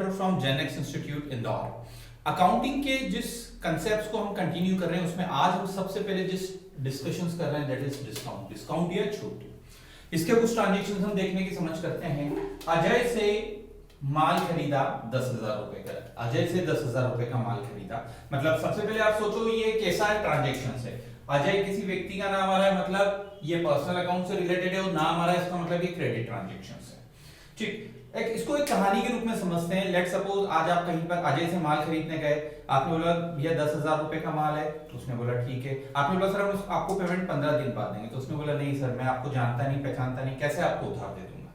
Rathore from Genex institute Indore. Accounting के जिस concepts को हम कंटिन्यू कर रहे हैं उसमें आज हम सबसे पहले जिस डिस्कशंस कर रहे हैं दैट इज डिस्काउंट, डिस्काउंट या छूट। इसके कुछ ट्रांजेक्शंस हम देखने की समझ करते हैं। अजय से माल खरीदा 10,000 रुपए का, अजय से 10,000 रुपए का माल खरीदा, मतलब सबसे पहले आप सोचो ये कैसा ट्रांजेक्शन है। अजय किसी व्यक्ति का नाम आ रहा है, मतलब ये पर्सनल अकाउंट से रिलेटेड है, और नाम आ रहा है इसका मतलब ये क्रेडिट ट्रांजेक्शन है। ठीक, इसको एक कहानी के रूप में समझते हैं। लेट सपोज आज आप कहीं पर अजय से माल खरीदने गए, आपने बोला भैया 10,000 रुपए का माल है, तो उसने बोला ठीक है। आपने बोला सर हम आपको पेमेंट 15 दिन बाद देंगे, तो उसने बोला नहीं सर मैं आपको जानता नहीं पहचानता नहीं, कैसे आपको उधार दे दूंगा।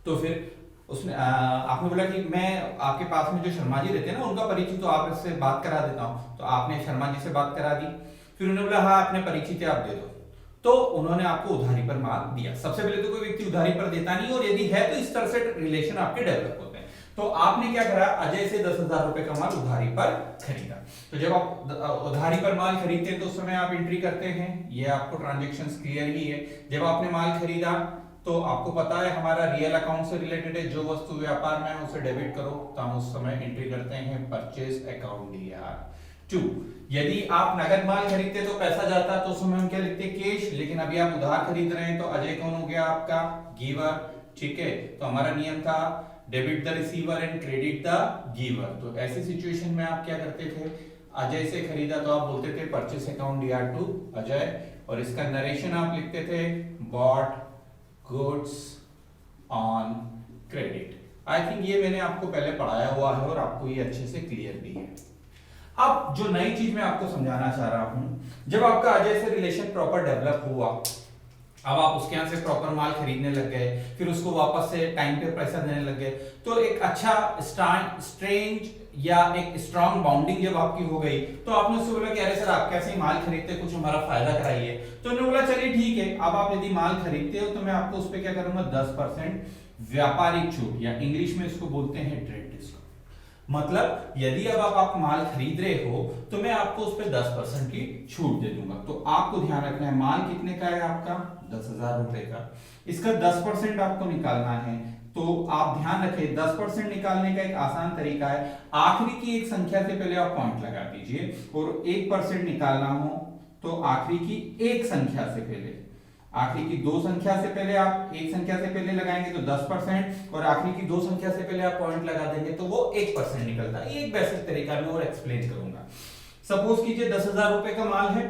तो फिर उसने आपने बोला कि मैं आपके पास में जो शर्मा जी रहते हैं ना उनका परिचित, तो आप इससे बात करा देता हूँ। तो आपने शर्मा जी से बात करा दी, फिर उन्होंने बोला हाँ अपने परिचित है आप दे दो, तो उन्होंने आपको उधारी पर माल दिया। सबसे पहले तो कोई व्यक्ति उधारी पर देता नहीं, और यदि है तो इस तरह से रिलेशन आपके डेवलप होते हैं। तो आपने क्या करा, अजय से 10,000 रुपए का माल उधारी पर खरीदा। तो जब आप उधारी पर माल खरीदते हैं तो उस समय आप एंट्री करते हैं, ये आपको ट्रांजेक्शंस क्लियर ही है। जब आपने माल खरीदा तो आपको पता है हमारा रियल अकाउंट से रिलेटेड है, जो वस्तु व्यापार में है उसे डेबिट करो, तो हम उस समय एंट्री करते हैं परचेज अकाउंट DR 2। यदि आप नगद माल खरीदते तो पैसा जाता, तो उस समय हम क्या लिखते कैश, लेकिन अभी आप उधार खरीद रहे हैं तो अजय कौन हो गया आपका, गिवर। ठीक है, तो हमारा नियम था debit the receiver and credit the giver. तो ऐसी सिचुएशन में आप क्या करते थे, अजय से खरीदा तो आप बोलते थे परचेज अकाउंट DR 2 अजय, और इसका नरेशन आप लिखते थे bought goods on credit. I think ये मैंने आपको पहले पढ़ाया हुआ है और आपको ये अच्छे से क्लियर भी है। अब जो नई चीज मैं आपको समझाना चाह रहा हूं, जब आपका अजय से रिलेशन प्रॉपर डेवलप हुआ, अब आप उसके यहां से प्रॉपर माल खरीदने लग गए, फिर उसको वापस से टाइम पे पैसा देने लग गए, तो एक अच्छा स्ट्रेंज या एक स्ट्रांग बाउंडिंग जब आपकी हो गई, तो आपने उससे बोला कि अरे सर आप कैसे माल खरीदते, कुछ हमारा फायदा कराइए। तो उन्होंने बोला चलिए ठीक है, अब आप यदि माल खरीदते हो तो मैं आपको उस पर क्या करूंगा 10% व्यापारिक छूट, या इंग्लिश में इसको बोलते हैं ट्रेड डिस्काउंट। मतलब यदि अब आप माल खरीद रहे हो तो मैं आपको उस पर 10% की छूट दे दूंगा। तो आपको ध्यान रखना है माल कितने का है आपका 10,000 रुपए का, इसका 10% आपको निकालना है। तो आप ध्यान रखें 10% निकालने का एक आसान तरीका है, आखिरी की एक संख्या से पहले आप पॉइंट लगा दीजिए, और 1% निकालना हो तो आखिरी की एक संख्या से पहले, आखिरी की दो संख्या से पहले आप एक संख्या से पहले लगाएंगे तो 10%, और आखिरी की दो संख्या से पहले आप पॉइंट लगा देंगे तो वो 1% निकलता है। एक बेसिक तरीका मैं और एक्सप्लेन करूंगा। सपोज कीजिए 10,000 रुपए का माल है,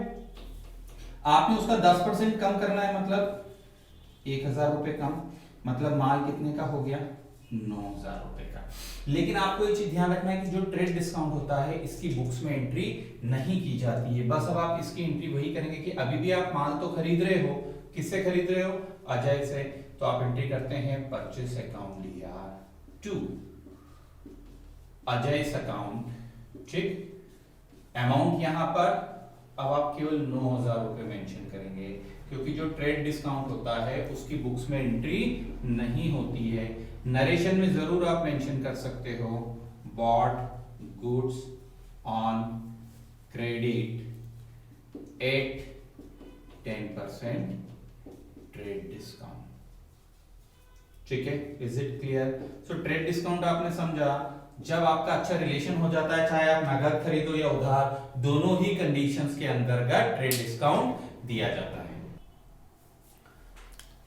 आपने उसका 10% कम करना है, मतलब 1,000 रुपए कम, मतलब माल कितने का हो गया 9,000 रुपए का। लेकिन आपको ये चीज ध्यान रखना है कि जो ट्रेड डिस्काउंट होता है इसकी बुक्स में एंट्री नहीं की जाती है। बस अब आप इसकी एंट्री वही करेंगे कि अभी भी आप माल तो खरीद रहे हो, किससे खरीद रहे हो अजय से, तो आप एंट्री करते हैं purchase account DR 2 Ajay account. ठीक, अमाउंट यहां पर अब आप केवल 9,000 रुपए मेंशन करेंगे, क्योंकि जो ट्रेड डिस्काउंट होता है उसकी बुक्स में एंट्री नहीं होती है। नरेशन में जरूर आप मेंशन कर सकते हो bought goods on credit at 10% trade discount. ठीक है, is it clear? So trade discount आपने समझा, जब आपका अच्छा रिलेशन हो जाता है, चाहे आप नगद खरीदो या उधार, दोनों ही कंडीशंस के अंतर्गत ट्रेड डिस्काउंट दिया जाता है।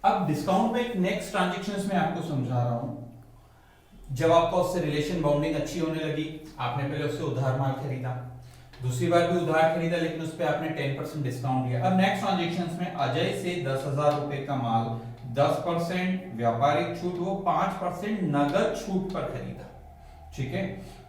अब डिस्काउंट में एक नेक्स्ट ट्रांजेक्शंस में आपको समझा रहा हूं। जब आपका उससे रिलेशन बाउंडिंग अच्छी होने लगी, आपने पहले उससे उधार माल खरीदा, दूसरी बार भी उधार खरीदा, लेकिन उस पे आपने 10% डिस्काउंट दिया। अब नेक्स्ट ट्रांजेक्शंस में अजय से 10,000 रुपए का माल 10% व्यापारिक छूट, वो 5% नगद छूट पर खरीदा। ठीक है,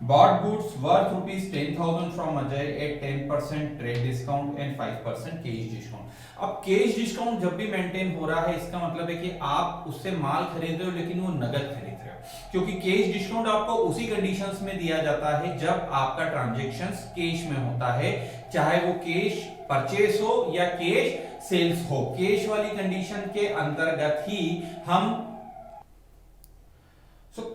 bought goods worth ₹10,000 from Ajay at 10% trade discount and 5% cash discount. अब कैश डिस्काउंट जब भी मेंटेन हो रहा है, इसका मतलब है कि आप उससे माल खरीद रहे हो लेकिन वो नगद खरीद रहे हो, क्योंकि कैश डिस्काउंट आपको उसी कंडीशंस में दिया जाता है जब आपका ट्रांजैक्शंस कैश में होता है, चाहे वो कैश परचेस हो या कैश सेल्स हो। कैश वाली कंडीशन के अंतर्गत ही हम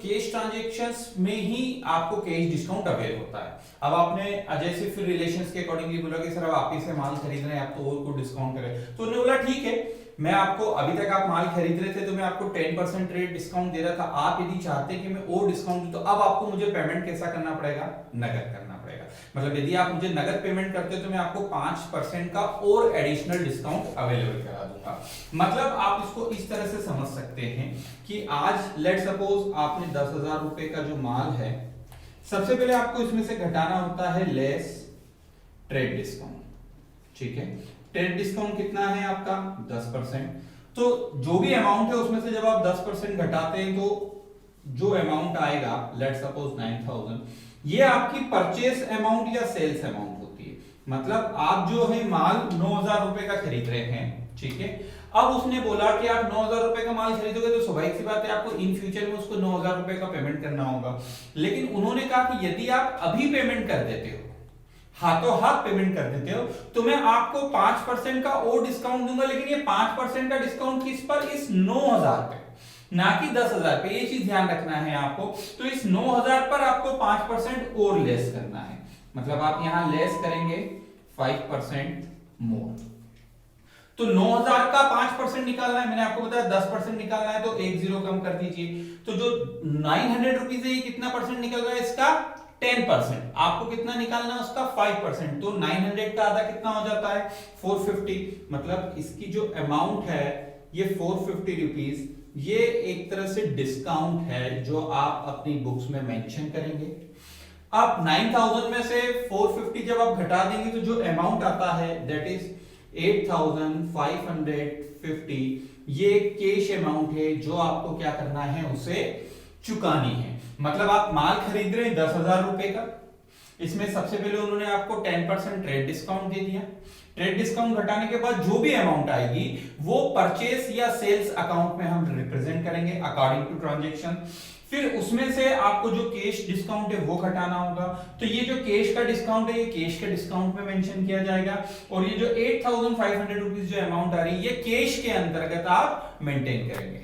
कैश ट्रांजैक्शंस में ही आपको कैश डिस्काउंट अवेल होता है। अब आपने अजय से फिर रिलेशंस के अकॉर्डिंगली बोला कि सर अब आप ही से माल खरीद रहे हैं, आप तो और को डिस्काउंट करें, तो उन्होंने बोला ठीक है, मैं आपको अभी तक आप माल खरीद रहे थे तो मैं आपको 10% रेट डिस्काउंट दे रहा था। आप यदि चाहते कि मैं और डिस्काउंट दूं तो अब आपको मुझे पेमेंट कैसा करना पड़ेगा, नगद करना पड़ेगा। मतलब यदि आप मुझे नगद पेमेंट करते हो तो मैं आपको 5% का और एडिशनल डिस्काउंट अवेलेबल करा दूंगा। मतलब आप इसको इस तरह से समझ सकते हैं कि आज लेट सपोज आपने 10,000 रुपए का जो माल है, सबसे पहले आपको इसमें से घटाना होता है लेस ट्रेड डिस्काउंट, ठीक है। ट्रेड डिस्काउंट कितना है आपका 10%। तो जो भी अमाउंट है उसमें से जब आप 10% घटाते हैं तो जो अमाउंट आएगा लेट सपोज 9,000, ये आपकी परचेस अमाउंट या सेल्स अमाउंट होती है। मतलब आप जो है माल 9,000 रुपए का खरीद रहे हैं, ठीक है। अब उसने बोला कि आप 9,000 रुपए का माल खरीदोगे तो स्वाभाविक सी बात है आपको इन फ्यूचर में उसको 9,000 रुपए का पेमेंट करना होगा। लेकिन उन्होंने कहा कि यदि आप अभी पेमेंट कर देते हो, हाथों हाथ पेमेंट कर देते हो, तो मैं आपको 5% का और डिस्काउंट दूंगा। लेकिन ये 5% का डिस्काउंट किस पर, इस 9,000 पे, ना कि 10,000 पे। ये चीज ध्यान रखना है आपको। तो इस 9,000 पर आपको 5% और लेस करना है। मतलब आप यहां लेस करेंगे 5% मोर। तो 9,000 का 5% निकालना है, मैंने आपको बताया 10% निकालना है, तो एक जीरो कम कर दीजिए। तो जो 900 रुपीज है ये कितना परसेंट निकल रहा है इसका, 10%। आपको कितना निकालना है उसका 5%। तो 900 का आधा कितना हो जाता है 450। मतलब इसकी जो अमाउंट है ये 450 रुपीज, ये एक तरह से डिस्काउंट है जो आप अपनी बुक्स में मेंशन करेंगे। आप 9,000 में से 450 जब आप घटा देंगे तो जो अमाउंट आता है दैट इज 8,550। ये कैश अमाउंट है जो आपको क्या करना है, उसे चुकानी है। मतलब आप माल खरीद रहे हैं 10,000 रुपए का, इसमें सबसे पहले उन्होंने आपको 10% ट्रेड डिस्काउंट दे दिया। ट्रेड डिस्काउंट घटाने के बाद जो भी अमाउंट आएगी वो परचेस या सेल्स अकाउंट में हम रिप्रेजेंट करेंगे अकॉर्डिंग टू ट्रांजैक्शन। फिर उसमें से आपको जो कैश डिस्काउंट है वो घटाना होगा। तो ये जो कैश का डिस्काउंट है ये कैश के डिस्काउंट में मेंशन किया जाएगा। और ये जो 8,500 रुपीज जो अमाउंट आ रही है ये कैश के अंतर्गत आप मेंटेन करेंगे।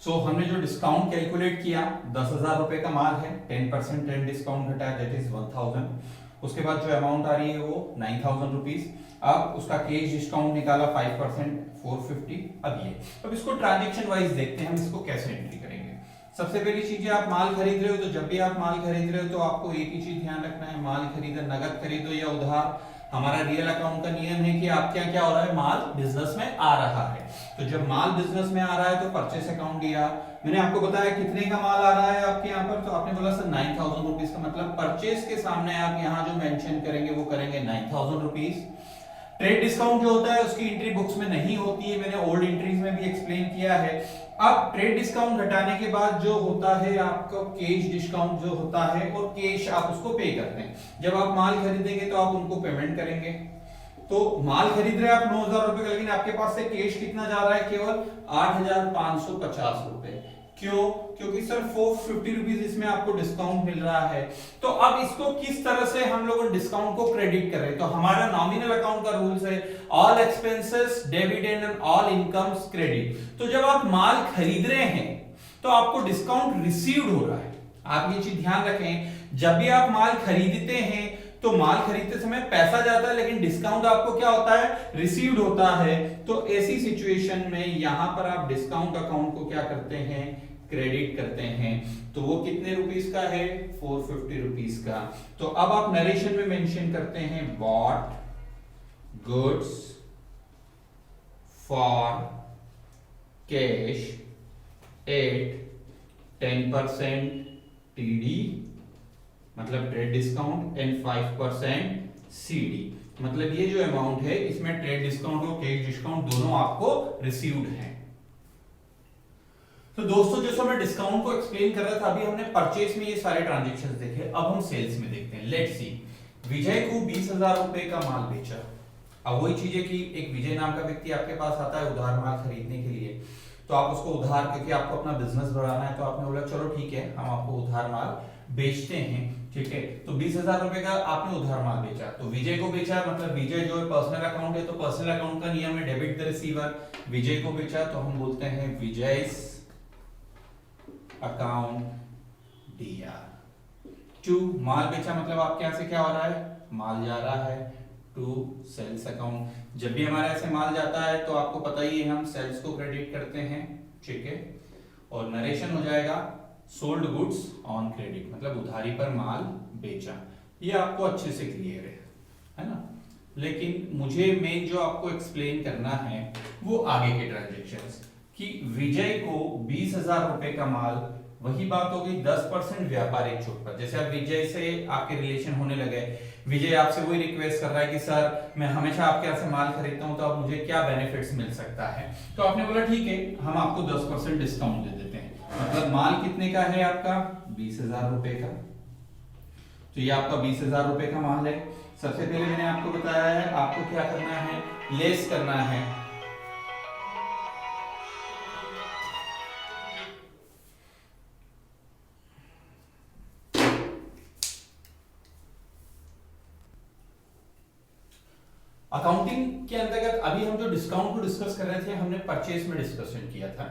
सो हमने जो डिस्काउंट कैलकुलेट किया, 10,000 रुपए का माल है, 10% ट्रेड डिस्काउंट घटाया दैट इज 1,000। उसके बाद जो अमाउंट आ रही है वो 9,000 रुपीज। अब उसका कैश डिस्काउंट निकाला 5% 450। अब इसको ट्रांजैक्शन वाइज देखते हैं हम इसको कैसे एंट्री करेंगे। सबसे पहली चीज है आप माल खरीद रहे हो, तो जब भी आप माल खरीद रहे हो तो आपको एक ही चीज ध्यान रखना है, माल खरीदो नगद खरीदो या उधार। हमारा रियल अकाउंट का नियम है कि आप क्या क्या हो रहा है, माल बिजनेस में आ रहा है। तो जब माल बिजनेस में आ रहा है तो परचेस अकाउंट दिया। मैंने आपको बताया कितने का माल आ रहा है आपके यहाँ पर, तो आपने बोला सर 9,000 रुपीज का। मतलब परचेस के सामने आप यहाँ जो मेंशन करेंगे वो करेंगे 9,000 रुपीज। ट्रेड डिस्काउंट जो होता है उसकी एंट्री बुक्स में नहीं होती है, मैंने ओल्ड एंट्रीज में भी एक्सप्लेन किया है। अब ट्रेड डिस्काउंट घटाने के बाद जो होता है आपका कैश डिस्काउंट जो होता है, और कैश आप उसको पे करते हैं। जब आप माल खरीदेंगे तो आप उनको पेमेंट करेंगे। तो माल खरीद रहे हैं आप 9,000 रुपए का, लेकिन आपके पास से कैश कितना जा रहा है, केवल 8,550 रुपए। क्यों? क्योंकि सर 450 रुपीज इसमें आपको डिस्काउंट मिल रहा है। तो अब इसको किस तरह से हम लोग डिस्काउंट को क्रेडिट कर रहे हैं, तो हमारा नॉमिनल अकाउंट का रूल्स है all expenses debit and all incomes credit. तो जब आप माल खरीद रहे हैं तो आपको डिस्काउंट रिसीव्ड हो रहा है। आप ये चीज ध्यान रखें, जब भी आप माल खरीदते हैं तो माल खरीदते समय पैसा जाता है लेकिन डिस्काउंट आपको क्या होता है, रिसीव्ड होता है। तो ऐसी सिचुएशन में यहां पर आप डिस्काउंट अकाउंट को क्या करते हैं, क्रेडिट करते हैं। तो वो कितने रुपीस का है, 450 रुपीस का। तो अब आप नरेशन में मेंशन करते हैं bought goods for cash at 10% TD, मतलब ट्रेड डिस्काउंट, एंड 5% सीडी। मतलब ये जो अमाउंट है इसमें ट्रेड डिस्काउंट और कैश डिस्काउंट दोनों आपको रिसीव्ड हैं। तो दोस्तों जैसे मैं डिस्काउंट को एक्सप्लेन कर रहा था, अभी हमने परचेस में ये सारे ट्रांजैक्शंस देखे। अब हम सेल्स में देखते हैं। लेट्स सी, विजय को 20,000 रुपए का माल बेचा। अब वही चीज है कि एक विजय नाम का व्यक्ति आपके पास आता है उधार माल खरीदने के लिए, तो आप उसको उधार, क्योंकि आपको अपना बिजनेस बढ़ाना है, तो आपने बोला चलो ठीक है हम आपको उधार माल बेचते हैं, ठीक है। तो 20,000 रुपए का आपने उधार माल बेचा, तो विजय को बेचा, मतलब विजय जो है पर्सनल अकाउंट है, तो पर्सनल अकाउंट का नियम है डेबिट द रिसीवर। विजय को बेचा तो हम बोलते हैं विजय अकाउंट डीआर। टू माल बेचा, मतलब आपके यहां से क्या हो रहा है, माल जा रहा है। To sales account. जब भी हमारे ऐसे माल जाता है तो आपको पता ही है हम सेल्स को क्रेडिट करते हैं, ठीक है। और नरेशन हो जाएगा सोल्ड गुड्स ऑन क्रेडिट, मतलब उधारी पर माल बेचा। ये आपको अच्छे से क्लियर है ना। लेकिन मुझे मेन जो आपको एक्सप्लेन करना है वो आगे के ट्रांजेक्शन्स, कि विजय को 20,000 रुपए का माल, वही बात हो गई 10% व्यापारिक छूट पर। जैसे अब विजय से आपके रिलेशन होने लगे, विजय आपसे वही रिक्वेस्ट कर रहा है कि सर मैं हमेशा आपके यहाँ से माल खरीदता हूँ, तो अब मुझे क्या बेनिफिट्स मिल सकता है। तो आपने बोला ठीक है, हम आपको 10% डिस्काउंट दे देते हैं। मतलब माल कितने का है आपका, 20,000 रुपए का। तो ये आपका 20,000 रुपए का माल है। सबसे पहले मैंने आपको बताया है आपको क्या करना है, लेस करना है अकाउंटिंग के अंतर्गत। अभी हम जो डिस्काउंट को डिस्कस कर रहे थे, हमने परचेज में डिस्कशन किया था।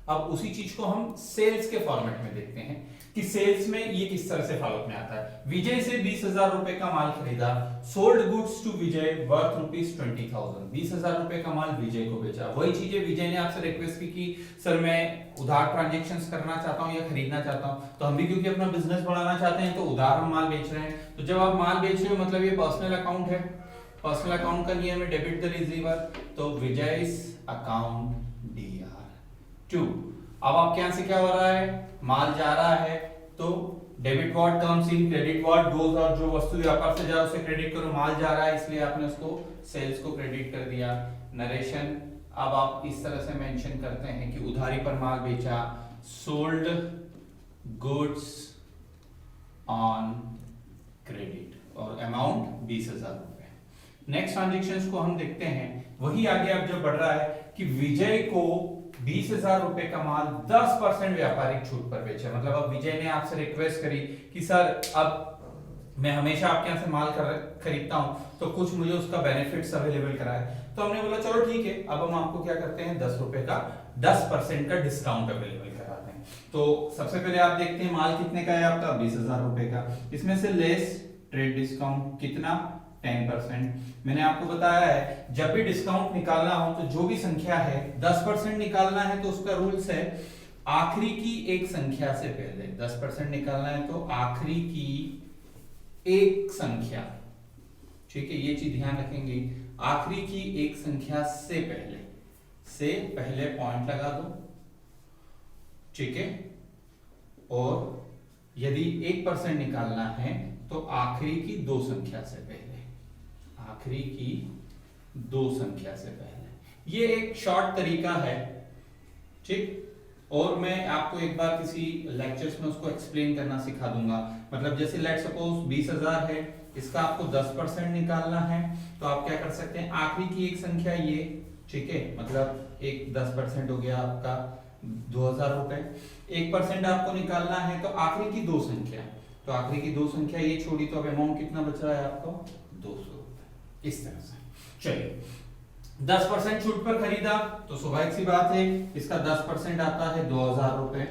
अब उसी चीज को हम सेल्स के फॉर्मेट में देखते हैं कि सेल्स में ये किस तरह से फॉलो में आता है। विजय से 20,000 रुपए का माल खरीदा, sold goods to Vijay worth ₹20,000। 20,000 रुपए का माल विजय को बेचा। वही चीजें विजय ने आपसे रिक्वेस्ट की कि सर मैं उधार ट्रांजेक्शंस करना चाहता हूं या खरीदना चाहता हूं। तो हम भी क्योंकि अपना बिजनेस बढ़ाना चाहते हैं तो उधार हम माल बेच रहे हैं। तो जब आप माल बेच रहे हो मतलब ये पर्सनल अकाउंट है, पर्सनल अकाउंट का नियम है डेबिट द रिसीवर, तो विजय's अकाउंट DR2। अब आपके यहां से क्या हो रहा है, माल जा रहा है तो debit what comes in, credit what goes out. जो वस्तु व्यापार से जाए उसे क्रेडिट करो, माल जा रहा है इसलिए आपने उसको सेल्स को क्रेडिट कर दिया। नरेशन अब आप इस तरह से मेंशन करते हैं कि उधारी पर माल बेचा, सोल्ड गुड्स ऑन क्रेडिट और अमाउंट 20,000 रुपए। नेक्स्ट ट्रांजेक्शंस को हम देखते हैं। वही आगे अब जब बढ़ रहा है कि विजय को 20,000 रुपए का माल 10% व्यापारिक छूट पर बेचा। मतलब अब विजय ने आपसे रिक्वेस्ट करी कि सर अब मैं हमेशा आपके यहाँ से माल खरीदता हूं तो कुछ मुझे उसका बेनिफिट्स अवेलेबल कराए। तो हमने बोला चलो ठीक है, अब हम आपको क्या करते हैं 10% का डिस्काउंट अवेलेबल कराते हैं। तो सबसे पहले आप देखते हैं माल कितने का है आपका, 20,000 रुपए का। इसमें से लेस ट्रेड डिस्काउंट कितना, 10%। मैंने आपको बताया है जब भी डिस्काउंट निकालना हो तो जो भी संख्या है 10% निकालना है तो उसका रूल्स है आखिरी की एक संख्या से पहले 10% निकालना है तो आखिरी की एक संख्या, ठीक है, ये चीज ध्यान रखेंगे। आखिरी की एक संख्या से पहले पॉइंट लगा दो, ठीक है। और यदि 1% निकालना है तो आखिरी की दो संख्या से पहले, आखिरी की दो संख्या से पहले। ये एक शॉर्ट तरीका है, ठीक। और मैं आपको एक बार किसी लेक्चर्स में उसको एक्सप्लेन करना सिखा दूंगा। मतलब जैसे लेट सपोज 20,000 है, इसका आपको 10% निकालना है तो आप क्या कर सकते हैं, आखिरी की एक संख्या ये, ठीक है, मतलब एक 10% हो गया आपका 2,000 रुपए। 1% आपको निकालना है तो आखिरी की दो संख्या, तो आखिरी की दो संख्या ये छोड़ी तो अब अमाउंट कितना बच रहा है आपको, 200 रुपए। इस तरह से चलिए 10% छूट पर खरीदा तो स्वाभाविक सी बात है इसका 10% आता है 2,000 रुपए।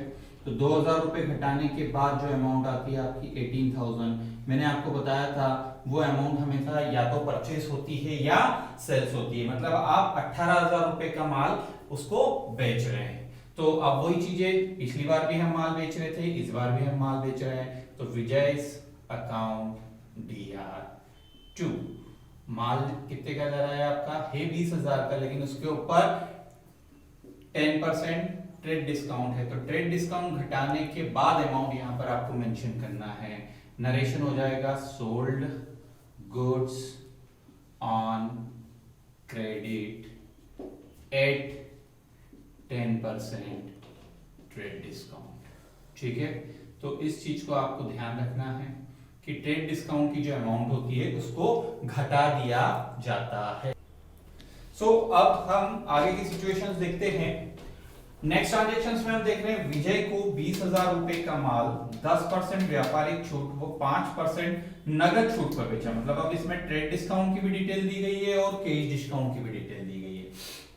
तो 2,000 रुपए घटाने के बाद जो अमाउंट आती है आपकी 18,000। मैंने आपको बताया था वो अमाउंट हमेशा या तो परचेस होती है या सेल्स होती है। मतलब आप 18,000 रुपए का माल उसको बेच रहे हैं। तो अब वही चीजें, पिछली बार भी हम माल बेच रहे थे, इस बार भी हम माल बेच रहे हैं। तो विजय's अकाउंट DR2। माल कितने का जा रहा है आपका, है 20,000 का, लेकिन उसके ऊपर 10% ट्रेड डिस्काउंट है। तो ट्रेड डिस्काउंट घटाने के बाद अमाउंट यहां पर आपको मेंशन करना है। नरेशन हो जाएगा sold goods on credit at 10% trade discount, ठीक है। तो इस चीज को आपको ध्यान रखना है कि ट्रेड डिस्काउंट की जो अमाउंट होती है उसको घटा दिया जाता है। अब हम आगे की सिचुएशंस देखते हैं। नेक्स्ट ट्रांजेक्शंस में हम देख रहे हैं विजय को 20,000 रुपए का माल 10% व्यापारिक छूट वो 5% नगद छूट पर बेचा। मतलब अब इसमें ट्रेड डिस्काउंट की भी डिटेल दी गई है और कैश डिस्काउंट की भी डिटेल दी गई है।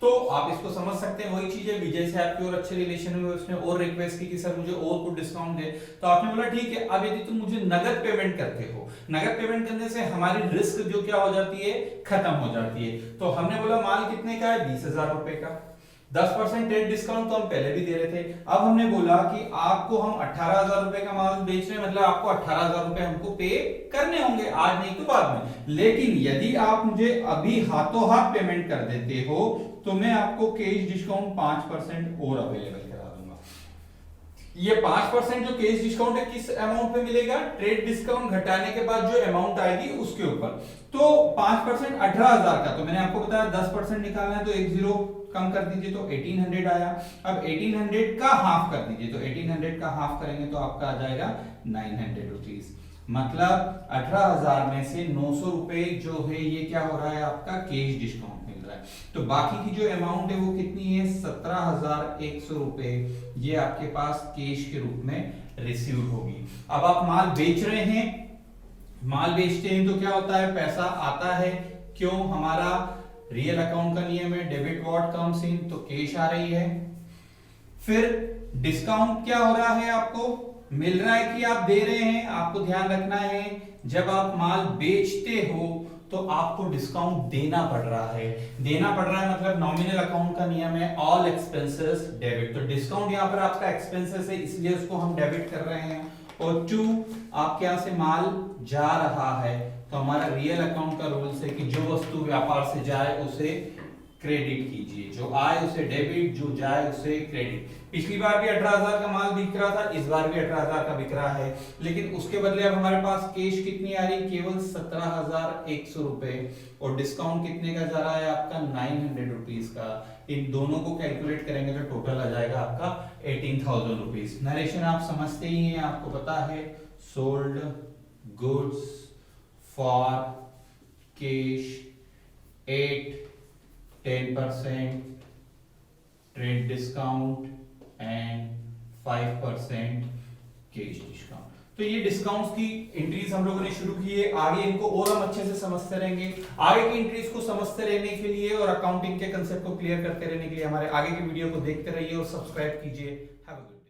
तो आप इसको समझ सकते हैं, वही चीज है, विजय से आपकी और अच्छे रिलेशन हुए, उसने और रिक्वेस्ट की कि सर मुझे और कुछ डिस्काउंट दे, तो आपने बोला ठीक है। अब यदि तुम मुझे नगद पेमेंट करते हो, नगद पेमेंट करने से हमारी रिस्क जो क्या हो जाती है, खत्म हो जाती है। तो हमने बोला माल कितने का है, 20,000 रुपए का, 10% ट्रेड डिस्काउंट तो हम पहले भी दे रहे थे। अब हमने बोला कि आपको हम 18,000 रुपए का माल बेच रहे हैं, मतलब आपको 18,000 रुपए हमको पे करने होंगे, आज नहीं तो बाद में। लेकिन यदि आप मुझे अभी हाथों हाथ पेमेंट कर देते हो तो मैं आपको कैश डिस्काउंट 5% और अवेलेबल करा दूंगा। ये 5% जो कैश डिस्काउंट है किस अमाउंट पे मिलेगा, ट्रेड डिस्काउंट घटाने के बाद जो अमाउंट आएगी उसके ऊपर। तो 5% 18,000 का, तो मैंने आपको बताया 10% निकालना है तो एक जीरो कम कर दीजिए तो 1800 आया। अब 1800 का हाफ कर दीजिए, तो 1800 का हाफ करेंगे तो आपका आ जाएगा 900 रुपीज। मतलब 18,000 में से 900 रुपए जो है ये क्या हो रहा है, आपका कैश डिस्काउंट मिल रहा है। तो बाकी की जो अमाउंट है वो कितनी है, 17,100 रुपए ये आपके पास कैश के रूप में रिसीव होगी। अब आप माल बेच रहे हैं, माल बेचते हैं तो क्या होता है, पैसा आता है, क्यों, हमारा रियल अकाउंट का नियम है, डेबिट व्हाट कम्स इन, तो कैश आ रही है। फिर डिस्काउंट क्या हो रहा है, आपको मिल रहा है कि आप दे रहे हैं। आपको ध्यान रखना है जब आप माल बेचते हो तो आपको डिस्काउंट देना पड़ रहा है। देना पड़ रहा है मतलब नॉमिनल अकाउंट का नियम है ऑल एक्सपेंसेस डेबिट, तो डिस्काउंट यहां पर आपका एक्सपेंसेस है इसलिए उसको हम डेबिट कर रहे हैं। और 2 आपके यहां से माल जा रहा है तो हमारा रियल अकाउंट का रूल्स है कि जो वस्तु व्यापार से जाए उसे क्रेडिट कीजिए, जो आए उसे डेबिट, जो जाए उसे क्रेडिट। पिछली बार भी 18,000 का माल बिक रहा था, इस बार भी 18,000 का बिक रहा है, लेकिन उसके बदले अब हमारे पास कैश कितनी आ रही है, केवल 17,100 रुपए, और डिस्काउंट कितने का जा रहा है आपका 900 रुपीज का। इन दोनों को कैलकुलेट करेंगे तो टोटल आ जाएगा आपका 18,000 रुपीज। नरेशन आप समझते ही हैं, आपको पता है, sold goods for cash 10% trade discount and 5% cash discount. तो ये डिस्काउंट्स की एंट्रीज हम लोगों ने शुरू की है, आगे इनको और हम अच्छे से समझते रहेंगे। आगे की एंट्रीज को समझते रहने के लिए और अकाउंटिंग के कंसेप्ट को क्लियर करते रहने के लिए हमारे आगे की वीडियो को देखते रहिए और सब्सक्राइब कीजिए। Have a good